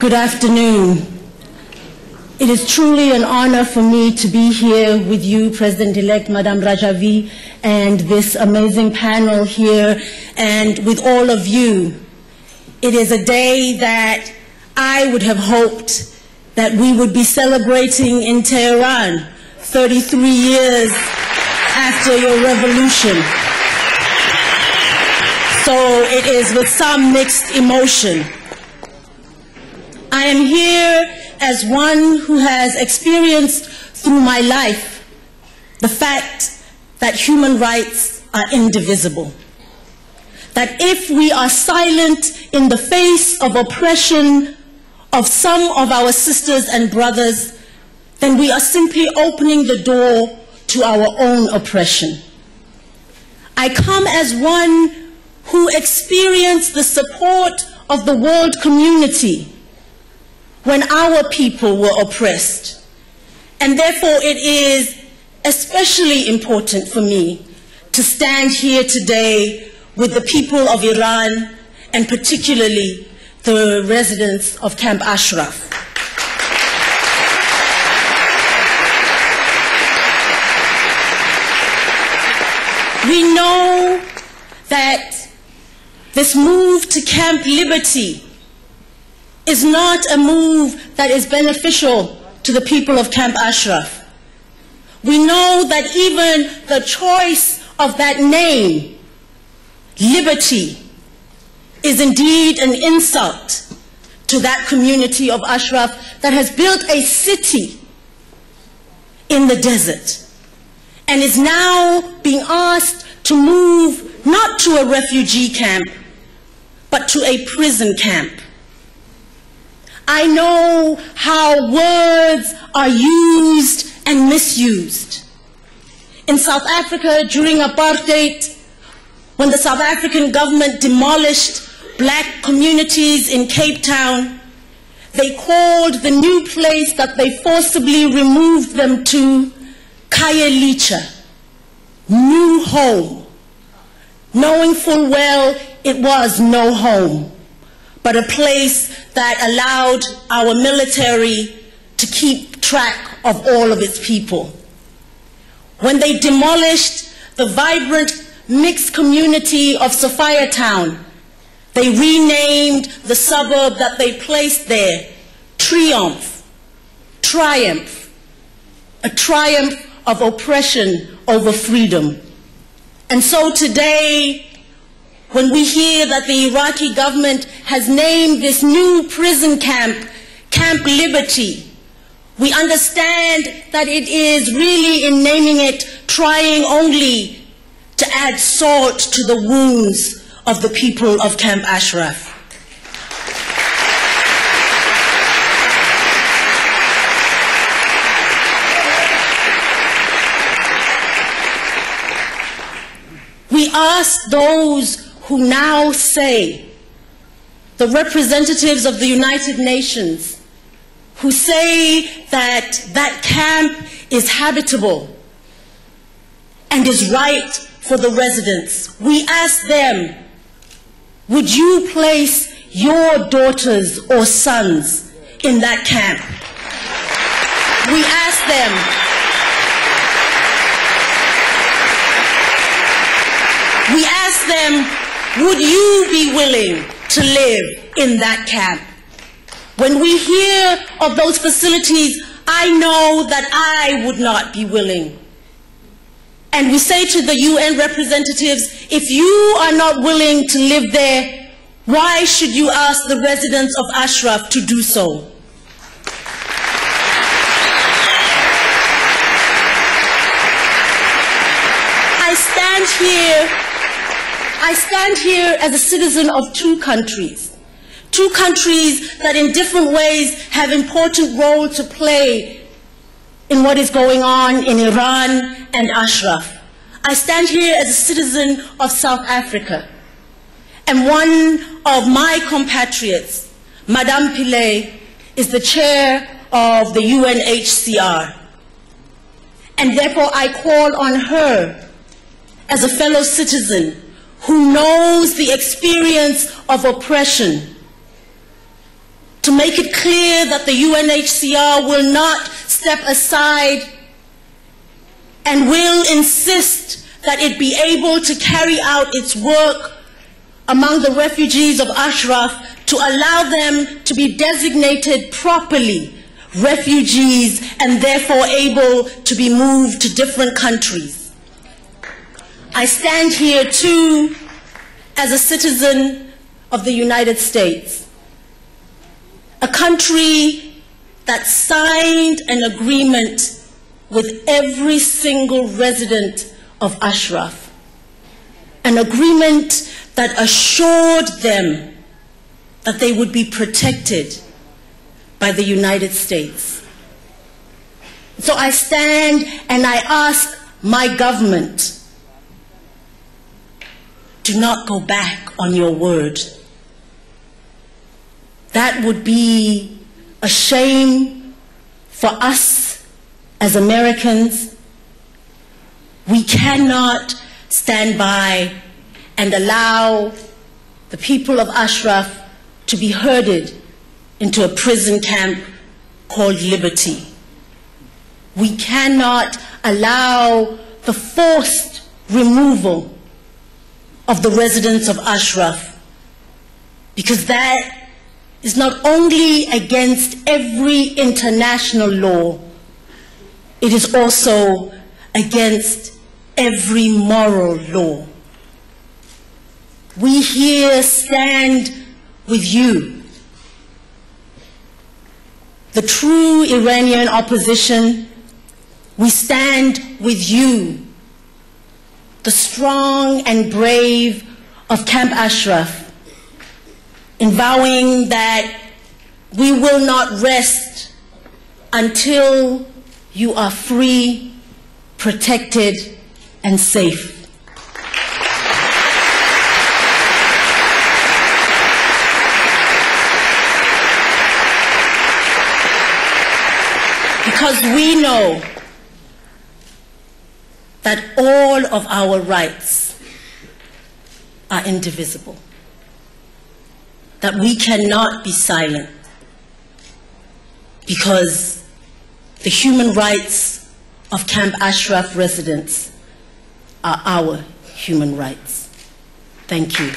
Good afternoon. It is truly an honor for me to be here with you, President-elect Madame Rajavi, and this amazing panel here, and with all of you. It is a day that I would have hoped that we would be celebrating in Tehran 33 years after your revolution. So it is with some mixed emotion. I am here as one who has experienced through my life the fact that human rights are indivisible. That if we are silent in the face of oppression of some of our sisters and brothers, then we are simply opening the door to our own oppression. I come as one who experienced the support of the world community when our people were oppressed. And therefore it is especially important for me to stand here today with the people of Iran, and particularly the residents of Camp Ashraf. We know that this move to Camp Liberty is not a move that is beneficial to the people of Camp Ashraf. We know that even the choice of that name, Liberty, is indeed an insult to that community of Ashraf that has built a city in the desert and is now being asked to move not to a refugee camp, but to a prison camp. I know how words are used and misused. In South Africa, during apartheid, when the South African government demolished black communities in Cape Town, they called the new place that they forcibly removed them to Khayelitsha, new home, knowing full well it was no home, but a place that allowed our military to keep track of all of its people. When they demolished the vibrant mixed community of Sophia Town, they renamed the suburb that they placed there Triumph, a triumph of oppression over freedom. And so today, when we hear that the Iraqi government has named this new prison camp, Camp Liberty, we understand that it is really, in naming it, trying only to add salt to the wounds of the people of Camp Ashraf. We ask those who now say, the representatives of the United Nations, who say that that camp is habitable and is right for the residents. We ask them, would you place your daughters or sons in that camp? We ask them, would you be willing to live in that camp? When we hear of those facilities, I know that I would not be willing. And we say to the UN representatives, if you are not willing to live there, why should you ask the residents of Ashraf to do so? I stand here as a citizen of two countries that in different ways have important role to play in what is going on in Iran and Ashraf. I stand here as a citizen of South Africa, and one of my compatriots, Madame Pillay, is the chair of the UNHCR. And therefore I call on her as a fellow citizen who knows the experience of oppression to make it clear that the UNHCR will not step aside and will insist that it be able to carry out its work among the refugees of Ashraf to allow them to be designated properly refugees and therefore able to be moved to different countries. I stand here too as a citizen of the United States, a country that signed an agreement with every single resident of Ashraf, an agreement that assured them that they would be protected by the United States. So I stand and I ask my government, do not go back on your word. That would be a shame for us as Americans. We cannot stand by and allow the people of Ashraf to be herded into a prison camp called liberty. We cannot allow the forced removal of the residents of Ashraf, because that is not only against every international law, it is also against every moral law. We here stand with you, the true Iranian opposition. We stand with you, the strong and brave of Camp Ashraf, in vowing that we will not rest until you are free, protected, and safe. Because we know that all of our rights are indivisible, that we cannot be silent, because the human rights of Camp Ashraf residents are our human rights. Thank you.